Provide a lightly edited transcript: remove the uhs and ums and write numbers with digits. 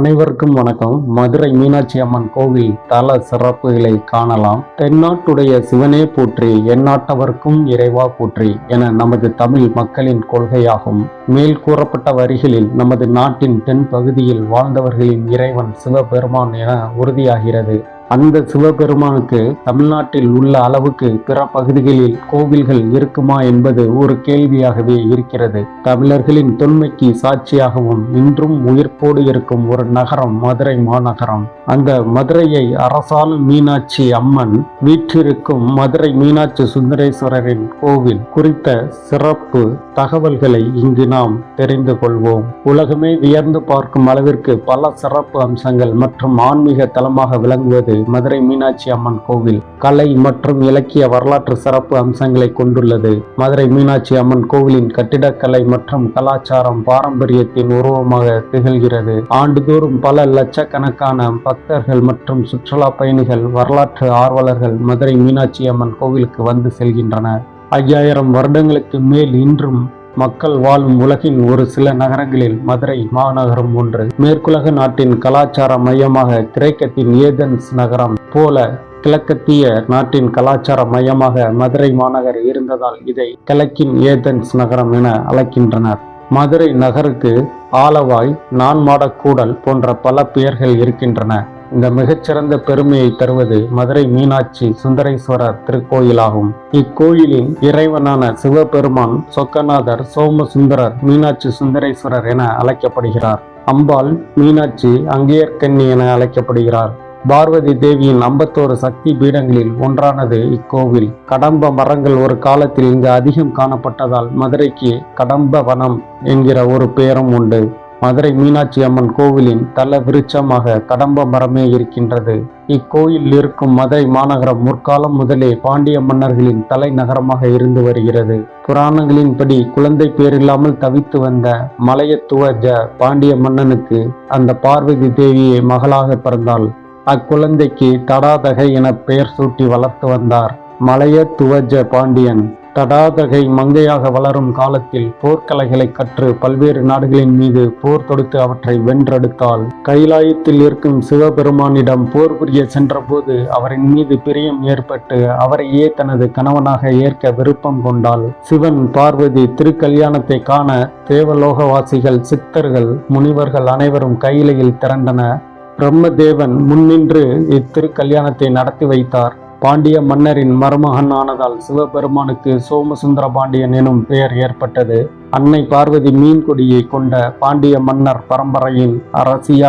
அனைவருக்கும் வணக்கம். மதுரை மீனாட்சி அம்மன் கோவில் தல சிறப்புகளை காணலாம். தென்னாட்டுடைய சிவனே போற்றி, எந்நாட்டவர்க்கும் இறைவா போற்றி என நமது தமிழ் மக்களின் கொள்கையாகும். மேல் கூறப்பட்ட வரிகளில் நமது நாட்டின் தென் பகுதியில் வாழ்ந்தவர்களின் இறைவன் சிவபெருமான் என உறுதியாகிறது. அந்த சிவபெருமானுக்கு தமிழ்நாட்டில் உள்ள அளவுக்கு பிற பகுதிகளில் கோவில்கள் இருக்குமா என்பது ஒரு கேள்வியாகவே இருக்கிறது. தமிழர்களின் தொன்மைக்கு சாட்சியாகவும் இன்றும் உயிர்ப்போடு இருக்கும் ஒரு நகரம் மதுரை மாநகரம். அந்த மதுரையை அரசாளும் மீனாட்சி அம்மன் வீற்றிருக்கும் மதுரை மீனாட்சி சுந்தரேஸ்வரரின் கோவில் குறித்த சிறப்பு தகவல்களை இங்கு நாம் தெரிந்து கொள்வோம். உலகமே வியர்ந்து பார்க்கும் அளவிற்கு பல சிறப்பு அம்சங்கள் மற்றும் ஆன்மீக தலமாக விளங்குவது மதுரை மீனாட்சி அம்மன் கோவில். கலை மற்றும் இலக்கிய வரலாற்று சிறப்பு அம்சங்களை கொண்டுள்ளது. மதுரை மீனாட்சி அம்மன் கோவிலின் கட்டிடக்கலை மற்றும் கலாச்சாரம் பாரம்பரியத்தின் உருவமாக திகழ்கிறது. ஆண்டுதோறும் பல லட்சக்கணக்கான பக்தர்கள் மற்றும் சுற்றுலா பயணிகள், வரலாற்று ஆர்வலர்கள் மதுரை மீனாட்சி அம்மன் கோவிலுக்கு வந்து செல்கின்றனர். 5000 வருடங்களுக்கு மேல் இன்றும் மக்கள் வாழும் உலகின் ஒரு சில நகரங்களில் மதுரை மாநகரம் ஒன்று. மேற்குலக நாட்டின் கலாச்சார மையமாக கிரேக்கத்தின் ஏதென்ஸ் நகரம் போல கிழக்கத்திய நாட்டின் கலாச்சார மையமாக மதுரை மாநகர் இருந்ததால் இதை கிழக்கின் ஏதென்ஸ் நகரம் என அழைக்கின்றனர். மதுரை நகருக்கு ஆலவாய், நான்மாடக்கூடல் போன்ற பல பெயர்கள் இருக்கின்றன. இந்த மிகச்சிறந்த பெருமையை தருவது மதுரை மீனாட்சி சுந்தரேஸ்வரர் திருக்கோயிலாகும். இக்கோயிலின் இறைவனான சிவபெருமான் சொக்கநாதர், சோமசுந்தரர், மீனாட்சி சுந்தரேஸ்வரர் என அழைக்கப்படுகிறார். அம்பாள் மீனாட்சி அங்கேயர்கன்னி என அழைக்கப்படுகிறார். பார்வதி தேவியின் 51 சக்தி பீடங்களில் ஒன்றானது இக்கோவில். கடம்ப மரங்கள் ஒரு காலத்தில் இங்கு அதிகம் காணப்பட்டதால் மதுரைக்கு கடம்ப வனம் என்கிற ஒரு பெயரும் உண்டு. மதுரை மீனாட்சி அம்மன் கோவிலின் தல விருட்சமாக கடம்ப மரமே இருக்கின்றது. இக்கோயில் இருக்கும் மதுரை மாநகரம் முற்காலம் முதலே பாண்டிய மன்னர்களின் தலைநகரமாக இருந்து வருகிறது. புராணங்களின்படி குழந்தை பேரில்லாமல் தவித்து வந்த மலையத்துவஜ பாண்டிய மன்னனுக்கு அந்த பார்வதி தேவியை மகளாக பிறந்தாள். அக்குழந்தைக்கு தடாதகை என பெயர் சூட்டி வளர்த்து வந்தார் மலையத்துவஜ பாண்டியன். தடாதகை மங்கையாக வளரும் காலத்தில் போர்க்கலைகளை கற்று பல்வேறு நாடுகளின் மீது போர் தொடுத்து அவற்றை வென்றெடுத்தாள். கைலாயத்தில் இருக்கும் சிவபெருமானிடம் போர் புரிய சென்றபோது அவரின் மீது பிரியம் ஏற்பட்டு அவரையே தனது கணவனாக ஏற்க விருப்பம் கொண்டாள். சிவன் பார்வதி திருக்கல்யாணத்தை காண தேவலோகவாசிகள், சித்தர்கள், முனிவர்கள் அனைவரும் கையிலையில் திரண்டனர். பிரம்மதேவன் முன்னின்று இத்திருக்கல்யாணத்தை நடத்தி வைத்தார். பாண்டிய மன்னரின் மருமகன் ஆனதால் சிவபெருமானுக்கு சோமசுந்தர பாண்டியன் எனும் பெயர் ஏற்பட்டது. அன்னை பார்வதி மீன் கொடியை கொண்ட பாண்டிய மன்னர் பரம்பரையின் அரசியாக